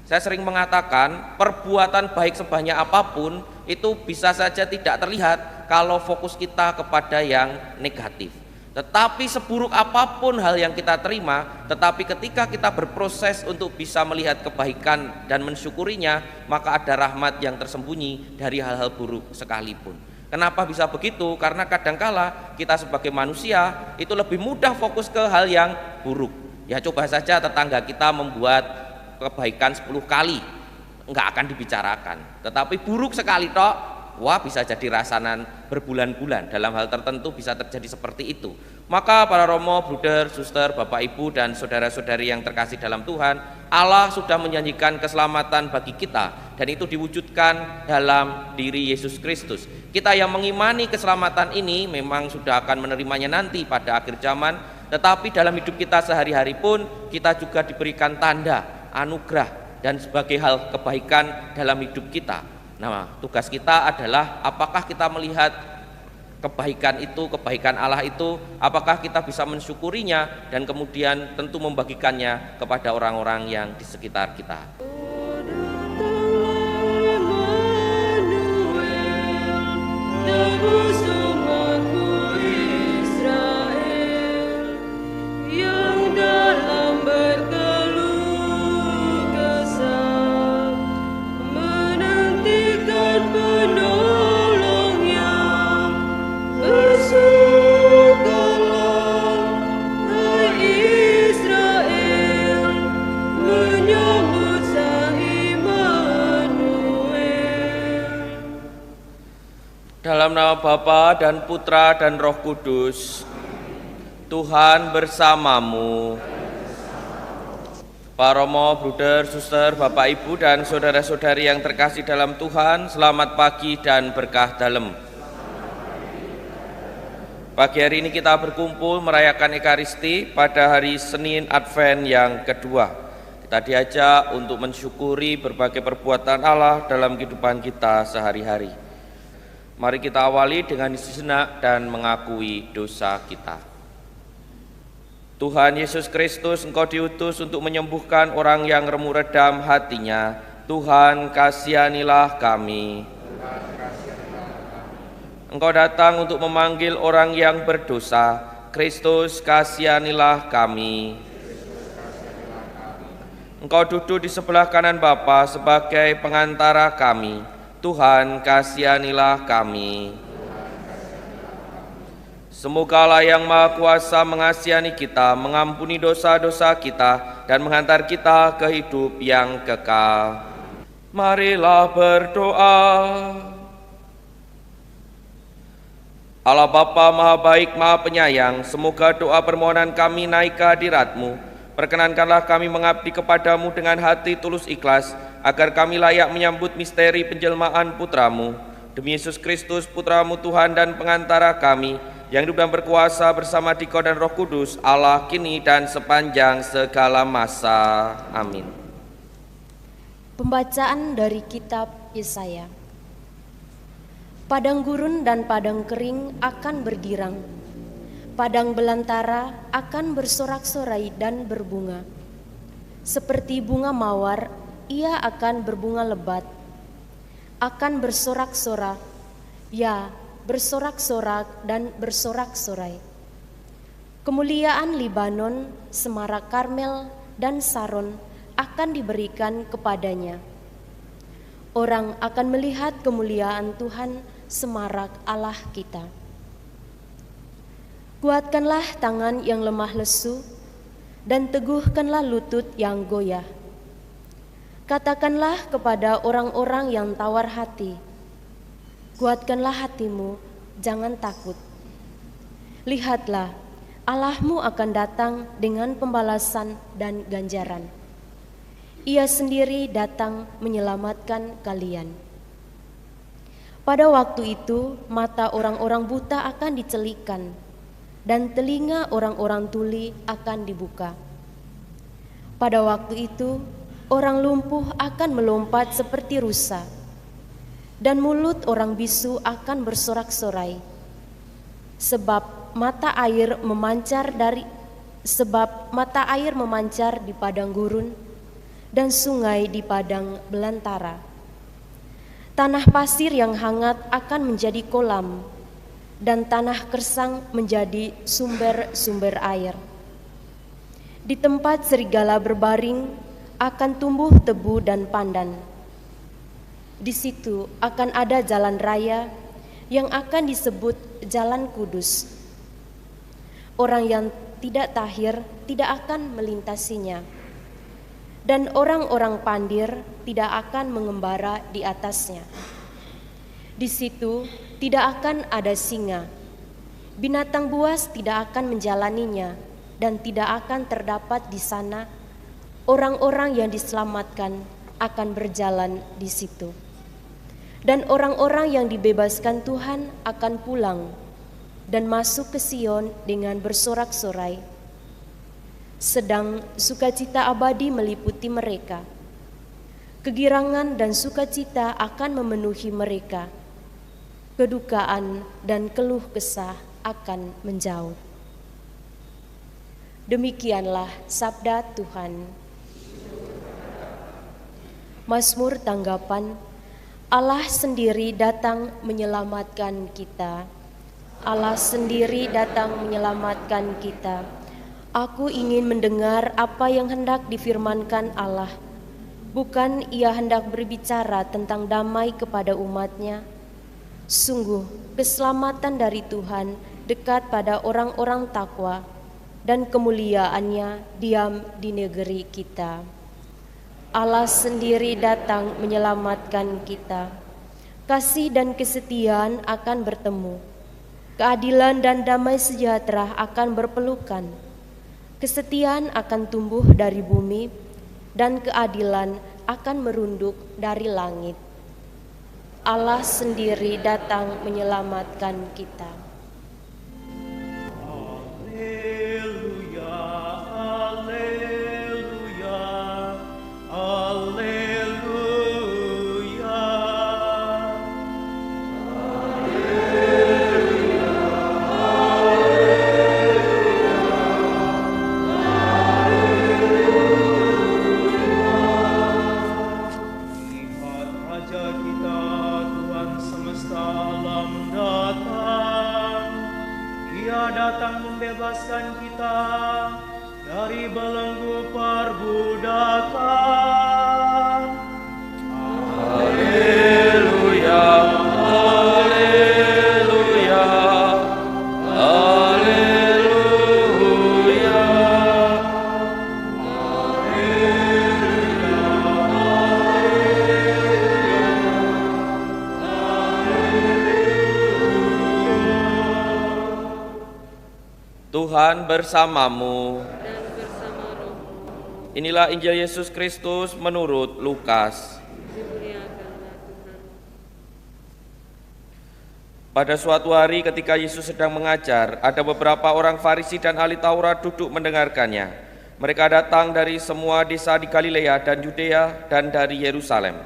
Saya sering mengatakan perbuatan baik sebanyak apapun itu bisa saja tidak terlihat kalau fokus kita kepada yang negatif. Tetapi seburuk apapun hal yang kita terima, tetapi ketika kita berproses untuk bisa melihat kebaikan dan mensyukurinya, maka ada rahmat yang tersembunyi dari hal-hal buruk sekalipun. Kenapa bisa begitu? Karena kadangkala kita sebagai manusia itu lebih mudah fokus ke hal yang buruk. Ya coba saja tetangga kita membuat kebaikan 10 kali, enggak akan dibicarakan. Tetapi buruk sekali tok, wah bisa jadi rasanan berbulan-bulan. Dalam hal tertentu bisa terjadi seperti itu. Maka para romo, bruder, suster, bapak ibu dan saudara-saudari yang terkasih dalam Tuhan, Allah sudah menjanjikan keselamatan bagi kita, dan itu diwujudkan dalam diri Yesus Kristus. Kita yang mengimani keselamatan ini memang sudah akan menerimanya nanti pada akhir zaman, tetapi dalam hidup kita sehari-hari pun kita juga diberikan tanda, anugerah dan sebagai hal kebaikan dalam hidup kita. Nah, tugas kita adalah apakah kita melihat kebaikan itu, kebaikan Allah itu, apakah kita bisa mensyukurinya dan kemudian tentu membagikannya kepada orang-orang yang di sekitar kita. Dalam nama Bapa dan Putra dan Roh Kudus. Tuhan bersamamu. Para romo, bruder, suster, bapak ibu dan saudara-saudari yang terkasih dalam Tuhan, selamat pagi dan berkah dalam. Pagi hari ini kita berkumpul merayakan Ekaristi pada hari Senin Advent yang kedua. Kita diajak untuk mensyukuri berbagai perbuatan Allah dalam kehidupan kita sehari-hari. Mari kita awali dengan sejenak dan mengakui dosa kita. Tuhan Yesus Kristus, Engkau diutus untuk menyembuhkan orang yang remuk redam hatinya. Tuhan, kasihanilah kami. Engkau datang untuk memanggil orang yang berdosa. Kristus, kasihanilah kami. Engkau duduk di sebelah kanan Bapa sebagai pengantara kami. Tuhan, kasihanilah kami. Semoga Allah yang Maha Kuasa mengasihani kita, mengampuni dosa-dosa kita, dan menghantar kita ke hidup yang kekal. Marilah berdoa. Allah Bapa Maha Baik, Maha Penyayang, semoga doa permohonan kami naik ke hadirat-Mu. Perkenankanlah kami mengabdi kepadamu dengan hati tulus ikhlas, agar kami layak menyambut misteri penjelmaan Putra-Mu. Demi Yesus Kristus, Putra-Mu Tuhan dan pengantara kami, yang hidup dan berkuasa bersama Dikau dan Roh Kudus, Allah kini dan sepanjang segala masa. Amin. Pembacaan dari kitab Yesaya. Padang gurun dan padang kering akan bergirang. Padang belantara akan bersorak-sorai dan berbunga. Seperti bunga mawar, ia akan berbunga lebat, akan bersorak-sorak, ya bersorak-sorak dan bersorak-sorai. Kemuliaan Libanon, semarak Karmel dan Saron akan diberikan kepadanya. Orang akan melihat kemuliaan Tuhan, semarak Allah kita. Kuatkanlah tangan yang lemah lesu, dan teguhkanlah lutut yang goyah. Katakanlah kepada orang-orang yang tawar hati, kuatkanlah hatimu, jangan takut. Lihatlah, Allahmu akan datang dengan pembalasan dan ganjaran. Ia sendiri datang menyelamatkan kalian. Pada waktu itu, mata orang-orang buta akan dicelikan, dan telinga orang-orang tuli akan dibuka. Pada waktu itu, orang lumpuh akan melompat seperti rusa, dan mulut orang bisu akan bersorak-sorai. Sebab mata air memancar di padang gurun, dan sungai di padang belantara. Tanah pasir yang hangat akan menjadi kolam, dan tanah kersang menjadi sumber-sumber air. Di tempat serigala berbaring akan tumbuh tebu dan pandan. Di situ akan ada jalan raya yang akan disebut Jalan Kudus. Orang yang tidak tahir tidak akan melintasinya, dan orang-orang pandir tidak akan mengembara di atasnya. Di situ tidak akan ada singa, binatang buas tidak akan menjalaninya, dan tidak akan terdapat di sana orang-orang yang diselamatkan akan berjalan di situ. Dan orang-orang yang dibebaskan Tuhan akan pulang dan masuk ke Sion dengan bersorak-sorai. Sedang sukacita abadi meliputi mereka. Kegirangan dan sukacita akan memenuhi mereka. Kedukaan dan keluh kesah akan menjauh. Demikianlah sabda Tuhan. Mazmur tanggapan. Allah sendiri datang menyelamatkan kita. Allah sendiri datang menyelamatkan kita. Aku ingin mendengar apa yang hendak difirmankan Allah. Bukan ia hendak berbicara tentang damai kepada umatnya. Sungguh, keselamatan dari Tuhan dekat pada orang-orang takwa, dan kemuliaannya diam di negeri kita. Allah sendiri datang menyelamatkan kita. Kasih dan kesetiaan akan bertemu. Keadilan dan damai sejahtera akan berpelukan. Kesetiaan akan tumbuh dari bumi, dan keadilan akan merunduk dari langit. Allah sendiri datang menyelamatkan kita. Membebaskan kita dari belenggu perbudakan. Haleluya, haleluya, haleluya. Tuhan bersamamu. Dan bersama rohmu. Inilah Injil Yesus Kristus menurut Lukas. Dimuliakanlah Tuhan. Pada suatu hari ketika Yesus sedang mengajar, ada beberapa orang Farisi dan ahli Taurat duduk mendengarkannya. Mereka datang dari semua desa di Galilea dan Yudea dan dari Yerusalem.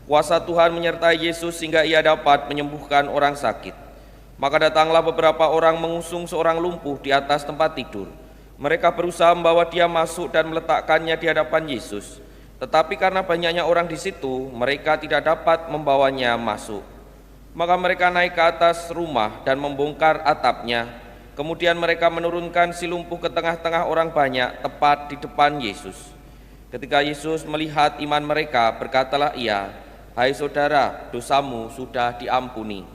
Kuasa Tuhan menyertai Yesus sehingga ia dapat menyembuhkan orang sakit. Maka datanglah beberapa orang mengusung seorang lumpuh di atas tempat tidur. Mereka berusaha membawa dia masuk dan meletakkannya di hadapan Yesus. Tetapi karena banyaknya orang di situ, mereka tidak dapat membawanya masuk. Maka mereka naik ke atas rumah dan membongkar atapnya. Kemudian mereka menurunkan si lumpuh ke tengah-tengah orang banyak, tepat di depan Yesus. Ketika Yesus melihat iman mereka, berkatalah ia, "Hai saudara, dosamu sudah diampuni."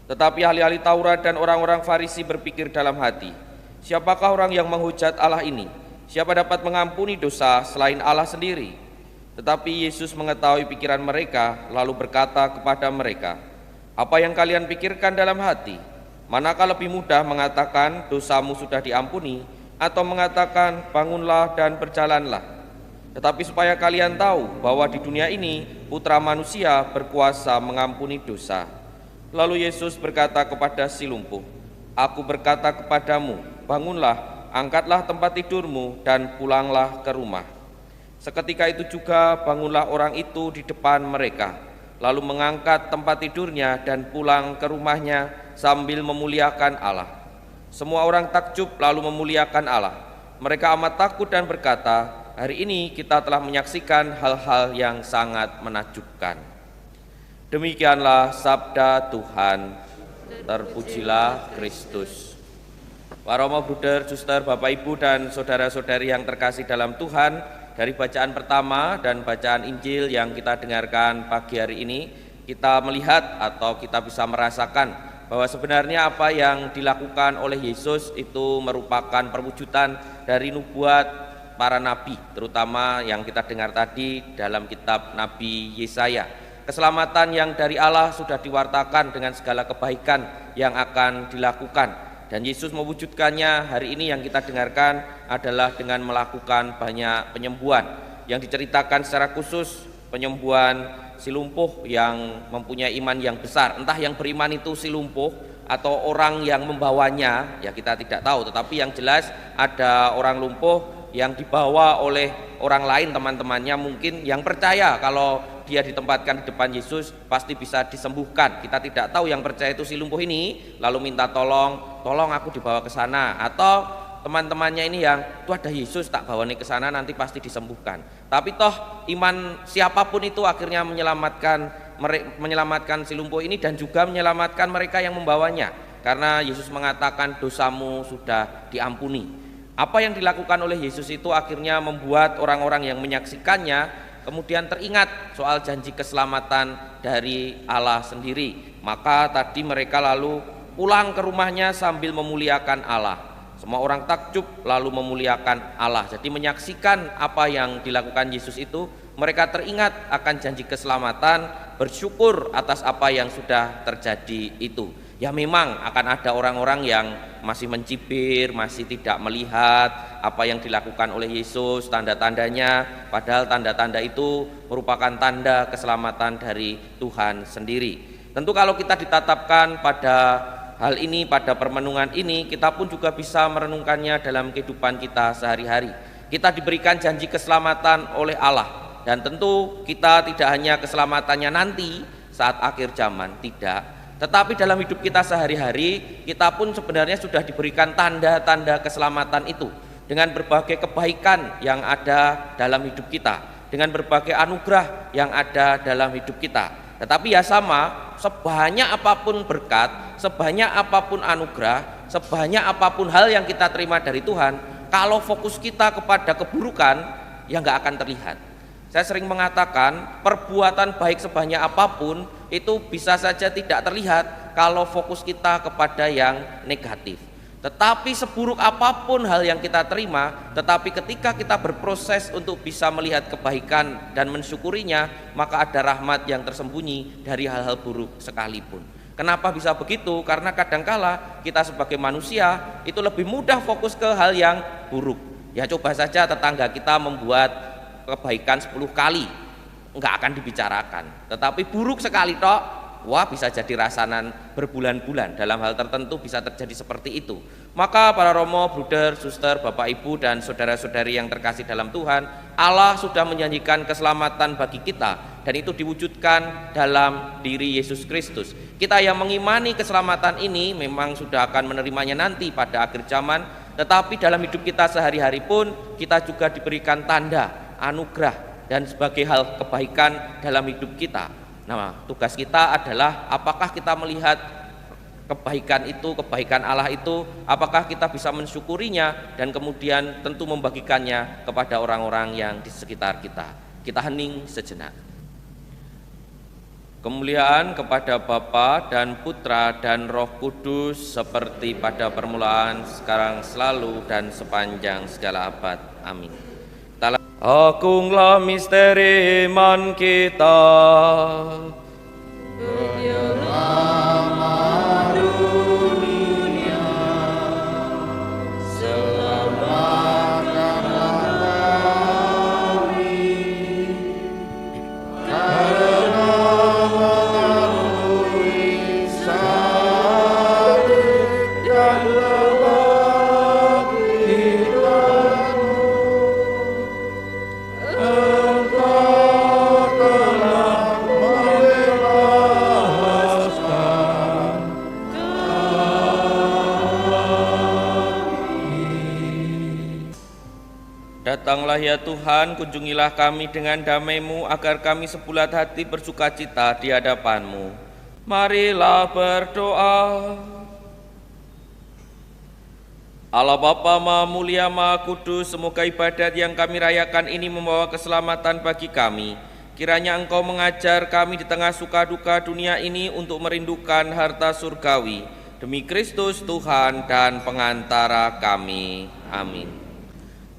Tetapi ahli-ahli Taurat dan orang-orang Farisi berpikir dalam hati, siapakah orang yang menghujat Allah ini? Siapa dapat mengampuni dosa selain Allah sendiri? Tetapi Yesus mengetahui pikiran mereka, lalu berkata kepada mereka, "Apa yang kalian pikirkan dalam hati? Manakah lebih mudah mengatakan dosamu sudah diampuni, atau mengatakan bangunlah dan berjalanlah? Tetapi supaya kalian tahu bahwa di dunia ini Putra Manusia berkuasa mengampuni dosa." Lalu Yesus berkata kepada si lumpuh, "Aku berkata kepadamu, bangunlah, angkatlah tempat tidurmu, dan pulanglah ke rumah." Seketika itu juga bangunlah orang itu di depan mereka, lalu mengangkat tempat tidurnya dan pulang ke rumahnya sambil memuliakan Allah. Semua orang takjub lalu memuliakan Allah. Mereka amat takut dan berkata, hari ini kita telah menyaksikan hal-hal yang sangat menakjubkan. Demikianlah sabda Tuhan. Terpujilah Kristus. Para bruder, suster, Bapak, Ibu, dan saudara-saudari yang terkasih dalam Tuhan, dari bacaan pertama dan bacaan Injil yang kita dengarkan pagi hari ini, kita melihat atau kita bisa merasakan bahwa sebenarnya apa yang dilakukan oleh Yesus itu merupakan perwujudan dari nubuat para nabi, terutama yang kita dengar tadi dalam kitab Nabi Yesaya. Keselamatan yang dari Allah sudah diwartakan dengan segala kebaikan yang akan dilakukan, dan Yesus mewujudkannya hari ini yang kita dengarkan adalah dengan melakukan banyak penyembuhan yang diceritakan secara khusus, penyembuhan si lumpuh yang mempunyai iman yang besar. Entah yang beriman itu si lumpuh atau orang yang membawanya, ya kita tidak tahu, tetapi yang jelas ada orang lumpuh yang dibawa oleh orang lain, teman-temannya mungkin, yang percaya kalau dia ditempatkan di depan Yesus pasti bisa disembuhkan. Kita tidak tahu yang percaya itu si lumpuh ini lalu minta tolong aku dibawa ke sana, atau teman-temannya ini yang tuh ada Yesus tak bawa nih ke sana nanti pasti disembuhkan. Tapi toh iman siapapun itu akhirnya menyelamatkan si lumpuh ini dan juga menyelamatkan mereka yang membawanya, karena Yesus mengatakan dosamu sudah diampuni. Apa yang dilakukan oleh Yesus itu akhirnya membuat orang-orang yang menyaksikannya kemudian teringat soal janji keselamatan dari Allah sendiri. Maka tadi mereka lalu pulang ke rumahnya sambil memuliakan Allah. Semua orang takjub lalu memuliakan Allah. Jadi menyaksikan apa yang dilakukan Yesus itu, mereka teringat akan janji keselamatan, bersyukur atas apa yang sudah terjadi itu. Ya memang akan ada orang-orang yang masih mencibir, masih tidak melihat apa yang dilakukan oleh Yesus, tanda-tandanya, padahal tanda-tanda itu merupakan tanda keselamatan dari Tuhan sendiri. Tentu kalau kita ditatapkan pada hal ini, pada permenungan ini, kita pun juga bisa merenungkannya dalam kehidupan kita sehari-hari. Kita diberikan janji keselamatan oleh Allah, dan tentu kita tidak hanya keselamatannya nanti saat akhir zaman, tidak, tetapi dalam hidup kita sehari-hari kita pun sebenarnya sudah diberikan tanda-tanda keselamatan itu dengan berbagai kebaikan yang ada dalam hidup kita, dengan berbagai anugerah yang ada dalam hidup kita. Tetapi ya sama, sebanyak apapun berkat, sebanyak apapun anugerah, sebanyak apapun hal yang kita terima dari Tuhan, kalau fokus kita kepada keburukan, ya nggak akan terlihat. Saya sering mengatakan perbuatan baik sebanyak apapun itu bisa saja tidak terlihat kalau fokus kita kepada yang negatif. Tetapi seburuk apapun hal yang kita terima, tetapi ketika kita berproses untuk bisa melihat kebaikan dan mensyukurinya, maka ada rahmat yang tersembunyi dari hal-hal buruk sekalipun. Kenapa bisa begitu? Karena kadangkala kita sebagai manusia itu lebih mudah fokus ke hal yang buruk. Ya coba saja tetangga kita membuat kebaikan 10 kali, enggak akan dibicarakan. Tetapi buruk sekali tok, wah bisa jadi rasanan berbulan-bulan. Dalam hal tertentu bisa terjadi seperti itu. Maka para romo, bruder, suster, Bapak, Ibu, dan saudara-saudari yang terkasih dalam Tuhan, Allah sudah menjanjikan keselamatan bagi kita, dan itu diwujudkan dalam diri Yesus Kristus. Kita yang mengimani keselamatan ini memang sudah akan menerimanya nanti pada akhir zaman, tetapi dalam hidup kita sehari-hari pun kita juga diberikan tanda, anugerah, dan sebagai hal kebaikan dalam hidup kita. Nah, tugas kita adalah apakah kita melihat kebaikan itu, kebaikan Allah itu, apakah kita bisa mensyukurinya dan kemudian tentu membagikannya kepada orang-orang yang di sekitar kita. Kita hening sejenak. Kemuliaan kepada Bapa dan Putra dan Roh Kudus seperti pada permulaan, sekarang, selalu, dan sepanjang segala abad. Amin. Agunglah misteri iman kita. Bernyalalah dunia, selamatkanlah kami, karena melalui salib dan Engkau telah Tolonglah ya Tuhan, kunjungilah kami dengan damai-Mu agar kami sebulat hati bersukacita di hadapan-Mu. Marilah berdoa. Allah Bapa Maha Mulia Maha Kudus, semoga ibadat yang kami rayakan ini membawa keselamatan bagi kami. Kiranya Engkau mengajar kami di tengah suka duka dunia ini untuk merindukan harta surgawi. Demi Kristus Tuhan dan pengantara kami. Amin.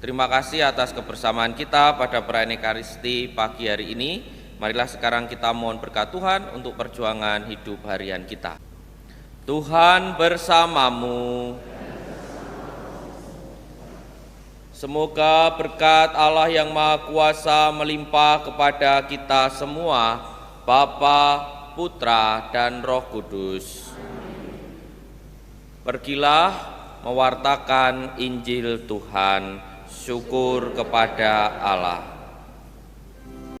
Terima kasih atas kebersamaan kita pada perayaan Ekaristi pagi hari ini. Marilah sekarang kita mohon berkat Tuhan untuk perjuangan hidup harian kita. Tuhan bersamamu. Semoga berkat Allah yang Maha Kuasa melimpah kepada kita semua, Bapa, Putra, dan Roh Kudus. Pergilah mewartakan Injil Tuhan. Syukur kepada Allah.